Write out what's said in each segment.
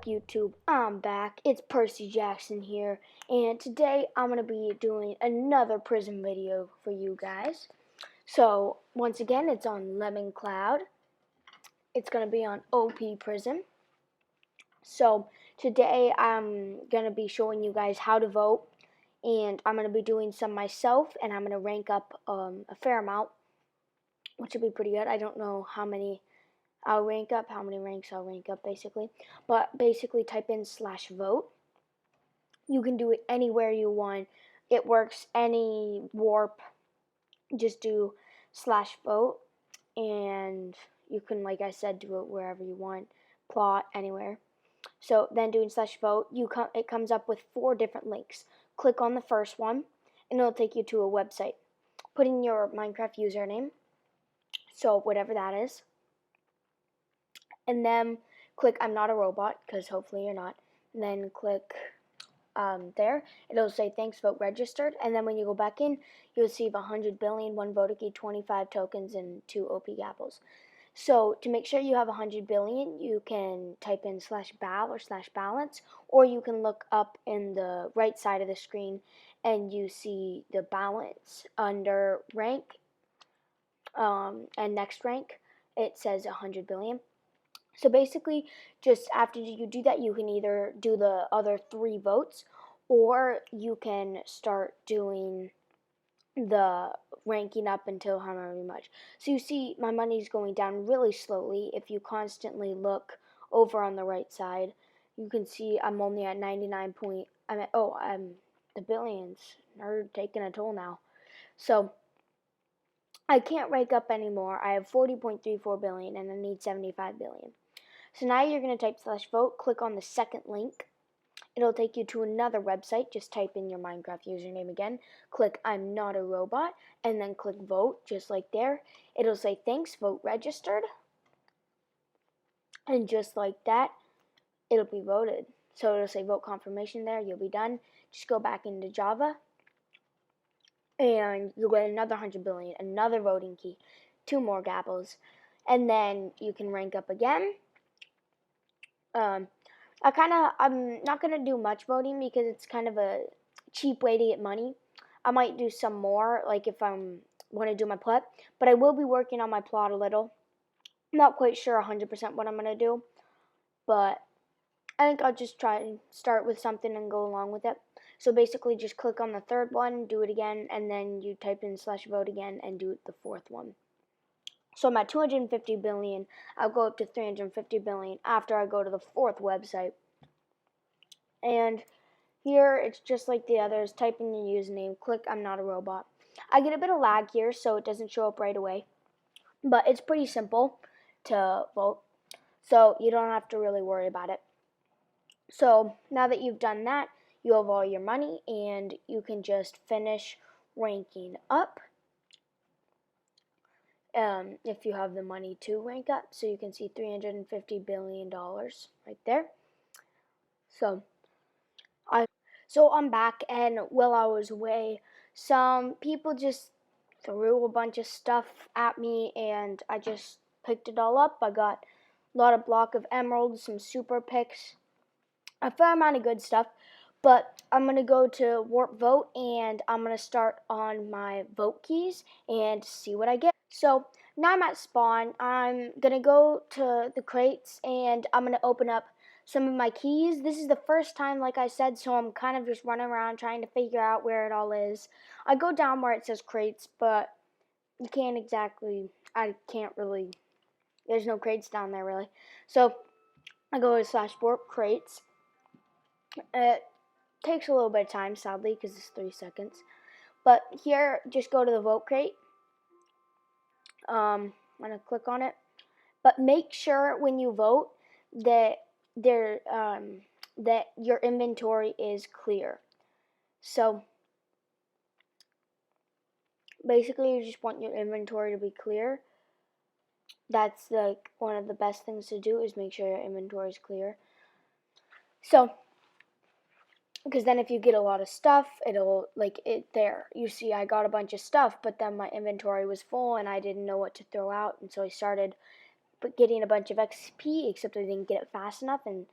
up, YouTube? I'm back. It's Percy Jackson here, and today I'm going to be doing another prison video for you guys. So, once again, it's on Lemon Cloud. It's going to be on OP Prison. So, today I'm going to be showing you guys how to vote, and I'm going to be doing some myself, and I'm going to rank up a fair amount, which will be pretty good. I don't know how many I'll rank up, how many ranks I'll rank up basically. But basically type in /vote. You can do it anywhere you want. It works any warp. Just do /vote. And you can, like I said, do it wherever you want. Plot anywhere. So then doing /vote, it comes up with 4 different links. Click on the first one and it'll take you to a website. Put in your Minecraft username. So whatever that is. And then click I'm not a robot, because hopefully you're not. And then click there. It'll say thanks, vote registered. And then when you go back in, you'll receive 100 billion, 1 vote key, 25 tokens, and 2 OP apples. So to make sure you have 100 billion, you can type in /bal or /balance, or you can look up in the right side of the screen and you see the balance under rank and next rank. It says 100 billion. So basically, just after you do that, you can either do the other 3 votes, or you can start doing the ranking up until however much. So you see my money's going down really slowly. If you constantly look over on the right side, you can see I'm only at 99 point, the billions are taking a toll now. So I can't rank up anymore. I have 40.34 billion and I need 75 billion. So now you're going to type /vote, click on the second link. It'll take you to another website. Just type in your Minecraft username again. Click I'm not a robot, and then click vote, just like there. It'll say thanks, vote registered. And just like that, it'll be voted. So it'll say vote confirmation there. You'll be done. Just go back into Java, and you'll get another 100 billion, another voting key, 2 more gapples. And then you can rank up again. I'm not going to do much voting because it's kind of a cheap way to get money. I might do some more, like if I want to do my plot, but I will be working on my plot a little. I'm not quite sure 100% what I'm going to do, but I think I'll just try and start with something and go along with it. So basically just click on the third one, do it again, and then you type in /vote again and do the 4th one. So I'm at 250 billion. I'll go up to 350 billion after I go to the 4th website. And here it's just like the others. Type in your username. Click I'm not a robot. I get a bit of lag here, so it doesn't show up right away. But it's pretty simple to vote, so you don't have to really worry about it. So now that you've done that, you have all your money, and you can just finish ranking up. If you have the money to rank up, so you can see $350 billion right there. So I'm back, and while I was away, some people just threw a bunch of stuff at me, and I just picked it all up. I got a lot of block of emeralds, some super picks, a fair amount of good stuff. But I'm going to go to warp vote, and I'm going to start on my vote keys and see what I get. So now I'm at spawn. I'm going to go to the crates, and I'm going to open up some of my keys. This is the first time, like I said, so I'm kind of just running around trying to figure out where it all is. I go down where it says crates, but you can't exactly, I can't really, there's no crates down there really. So I go to /warp crates. It takes a little bit of time, sadly, because it's 3 seconds. But here, just go to the vote crate. I'm going to click on it. But make sure when you vote that that your inventory is clear. So basically, you just want your inventory to be clear. That's like one of the best things to do, is make sure your inventory is clear. So, because then if you get a lot of stuff, it'll, like, there. You see I got a bunch of stuff, but then my inventory was full and I didn't know what to throw out, and so I started getting a bunch of XP, except I didn't get it fast enough, and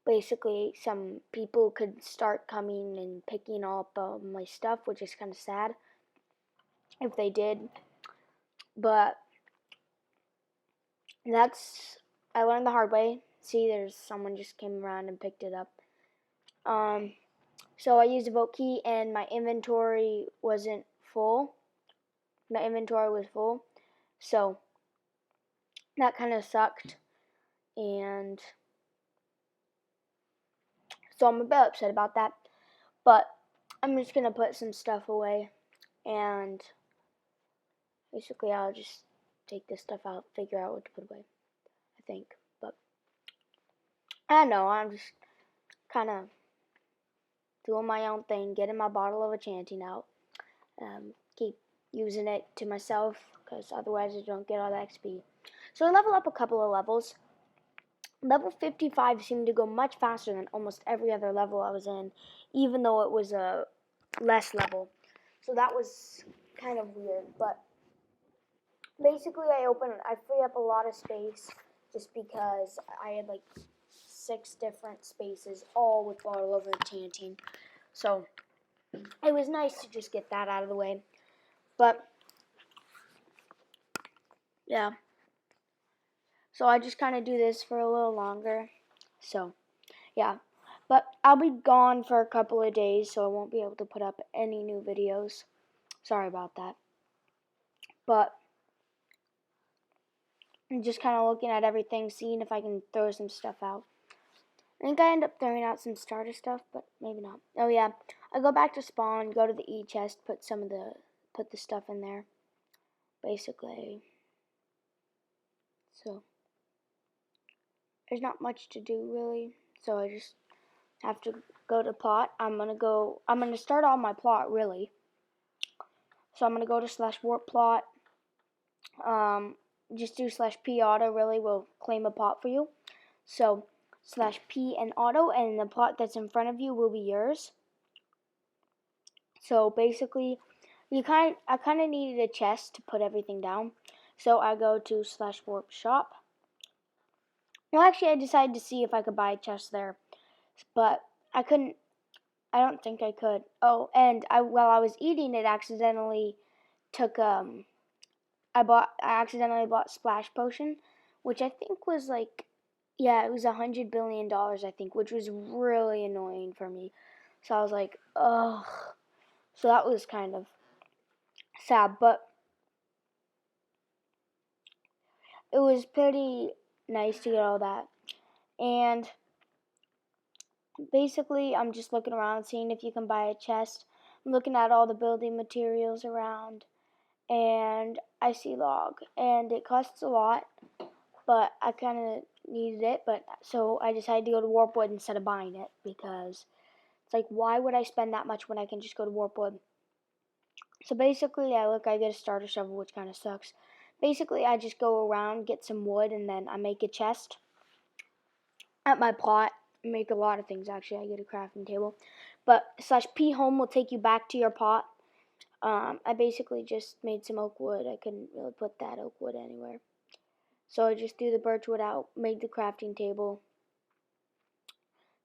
basically some people could start coming and picking up my stuff, which is kind of sad if they did. But I learned the hard way. See, there's someone just came around and picked it up. So I used a vote key and my inventory wasn't full. My inventory was full. So that kind of sucked. And so I'm a bit upset about that. But I'm just going to put some stuff away. And basically I'll just take this stuff out, figure out what to put away, I think. But I don't know, I'm just kind of doing my own thing, getting my bottle of enchanting out. Keep using it to myself, because otherwise I don't get all the XP. So I level up a couple of levels. Level 55 seemed to go much faster than almost every other level I was in, even though it was a less level. So that was kind of weird, but basically I free up a lot of space just because I had like 6 different spaces, all with bottle of enchanting. So it was nice to just get that out of the way. But yeah. So I just kind of do this for a little longer. So yeah. But I'll be gone for a couple of days, so I won't be able to put up any new videos. Sorry about that. But I'm just kind of looking at everything, seeing if I can throw some stuff out. I think I end up throwing out some starter stuff, but maybe not. Oh yeah, I go back to spawn, go to the E chest, put the stuff in there, basically. So there's not much to do really. So I just have to go to plot. I'm gonna start on my plot really. So I'm gonna go to /warp plot. Just do /p auto really will claim a plot for you. So /p and auto, and the plot that's in front of you will be yours. So basically, I kind of needed a chest to put everything down. So I go to /warp shop. Well, actually, I decided to see if I could buy a chest there, but I couldn't. I don't think I could. Oh, and while I was eating it, accidentally took I accidentally bought Splash Potion, which I think was like, yeah, it was $100 billion, I think, which was really annoying for me. So I was like, ugh. So that was kind of sad, but it was pretty nice to get all that. And basically, I'm just looking around, seeing if you can buy a chest. I'm looking at all the building materials around, and I see log, and it costs a lot, but I kind of needed it, but so I decided to go to Warpwood instead of buying it, because it's like, why would I spend that much when I can just go to Warpwood? So basically, I get a starter shovel, which kind of sucks. Basically, I just go around, get some wood, and then I make a chest at my plot. I make a lot of things, actually. I get a crafting table. But /p home will take you back to your plot. I basically just made some oak wood. I couldn't really put that oak wood anywhere. So I just threw the birch wood out, made the crafting table,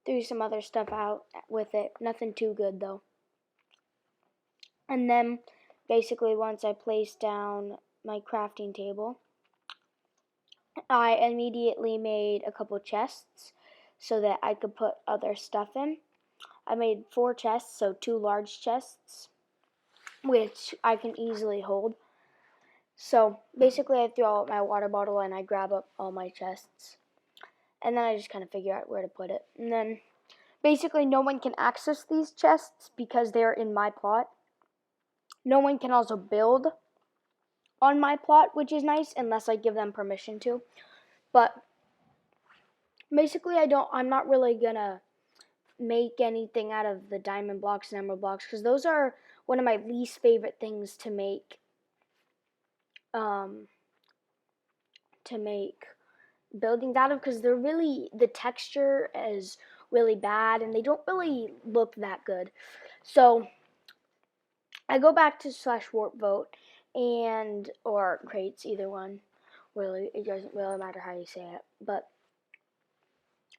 threw some other stuff out with it. Nothing too good, though. And then, basically, once I placed down my crafting table, I immediately made a couple chests so that I could put other stuff in. I made 4 chests, so 2 large chests, which I can easily hold. So basically I throw out my water bottle and I grab up all my chests. And then I just kind of figure out where to put it. And then basically no one can access these chests because they're in my plot. No one can also build on my plot, which is nice, unless I give them permission to. But basically I'm not really gonna make anything out of the diamond blocks and emerald blocks, because those are one of my least favorite things to make buildings out of, because the texture is really bad and they don't really look that good. So I go back to /warp vote or crates, either one. Really, it doesn't really matter how you say it. But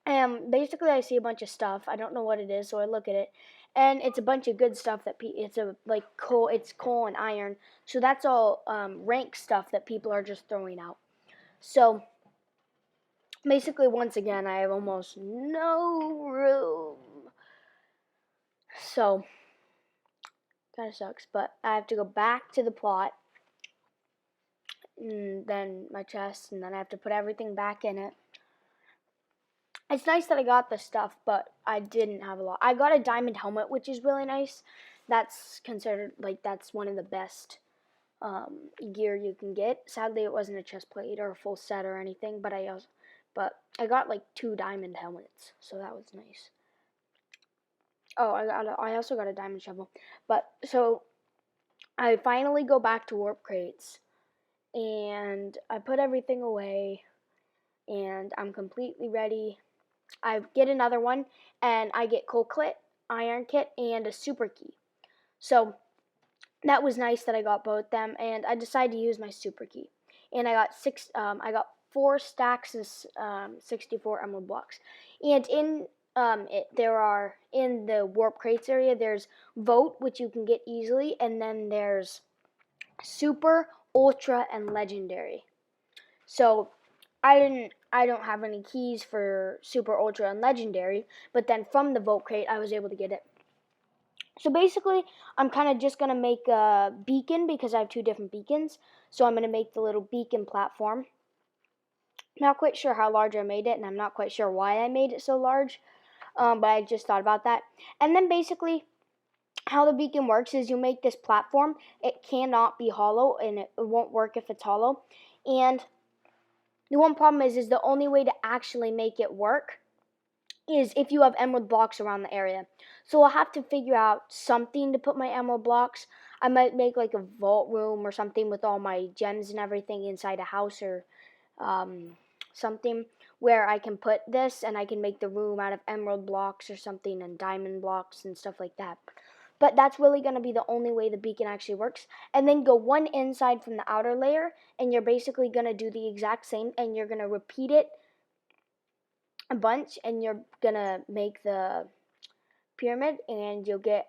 And basically, I see a bunch of stuff. I don't know what it is, so I look at it, and it's a bunch of good stuff that it's like coal. It's coal and iron. So that's all rank stuff that people are just throwing out. So basically, once again, I have almost no room. So kind of sucks, but I have to go back to the plot, and then my chest, and then I have to put everything back in it. It's nice that I got the stuff, but I didn't have a lot. I got a diamond helmet, which is really nice. That's considered, like, that's one of the best gear you can get. Sadly, it wasn't a chest plate or a full set or anything, but I got like 2 diamond helmets, so that was nice. Oh, I also got a diamond shovel. But so I finally go back to warp crates, and I put everything away, and I'm completely ready. I get another one, and I get coal kit, iron kit, and a super key. So that was nice that I got both them, and I decided to use my super key. And I got 4 stacks of 64 emerald blocks. And there are in the warp crates area, there's vote, which you can get easily, and then there's super, ultra, and legendary. So I don't have any keys for super, ultra, and legendary, but then from the vote crate I was able to get it. So basically, I'm kind of just going to make a beacon because I have 2 different beacons. So I'm going to make the little beacon platform. Not quite sure how large I made it, and I'm not quite sure why I made it so large, but I just thought about that. And then basically, how the beacon works is you make this platform. It cannot be hollow, and it won't work if it's hollow. And the one problem is the only way to actually make it work is if you have emerald blocks around the area. So I'll have to figure out something to put my emerald blocks. I might make like a vault room or something with all my gems and everything inside a house or something where I can put this and I can make the room out of emerald blocks or something and diamond blocks and stuff like that. But that's really going to be the only way the beacon actually works. And then go one inside from the outer layer, and you're basically going to do the exact same, and you're going to repeat it a bunch, and you're gonna make the pyramid, and you'll get,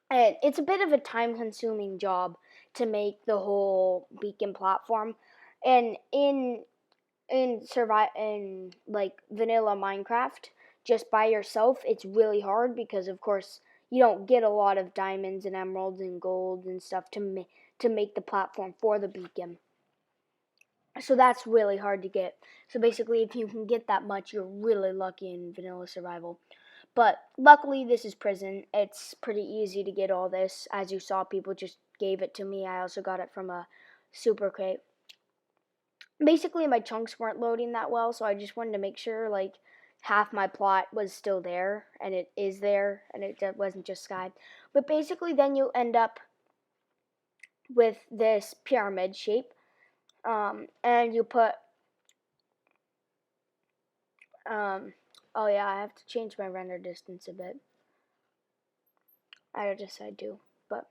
and it's a bit of a time consuming job to make the whole beacon platform. And in like vanilla Minecraft, just by yourself, it's really hard because of course you don't get a lot of diamonds and emeralds and gold and stuff to make the platform for the beacon. So that's really hard to get. So basically, if you can get that much, you're really lucky in vanilla survival. But luckily, this is prison. It's pretty easy to get all this. As you saw, people just gave it to me. I also got it from a super crate. Basically, my chunks weren't loading that well, so I just wanted to make sure, like, half my plot was still there, and it is there, and it wasn't just sky. But basically, then you end up with this pyramid shape. And you put, oh yeah, I have to change my render distance a bit. I decided to, but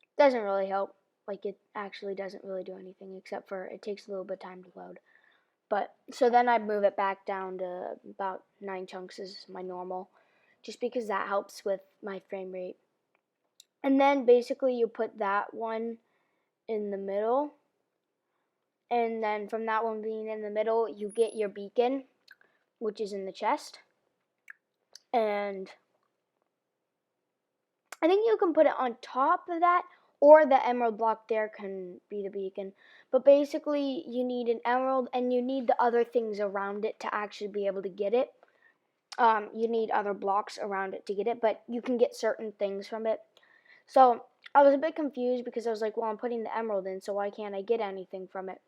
it doesn't really help. Like, it actually doesn't really do anything except for it takes a little bit of time to load. But, so then I move it back down to about 9 chunks is my normal, just because that helps with my frame rate. And then basically you put that one in the middle, and then from that one being in the middle, you get your beacon, which is in the chest. And I think you can put it on top of that, or the emerald block there can be the beacon. But basically, you need an emerald, and you need the other things around it to actually be able to get it. You need other blocks around it to get it, but you can get certain things from it. So I was a bit confused because I was like, well, I'm putting the emerald in, so why can't I get anything from it?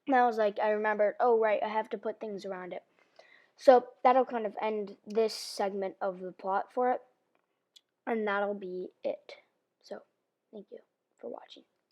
And I was like, I remembered, oh, right, I have to put things around it. So that'll kind of end this segment of the plot for it. And that'll be it. So, thank you for watching.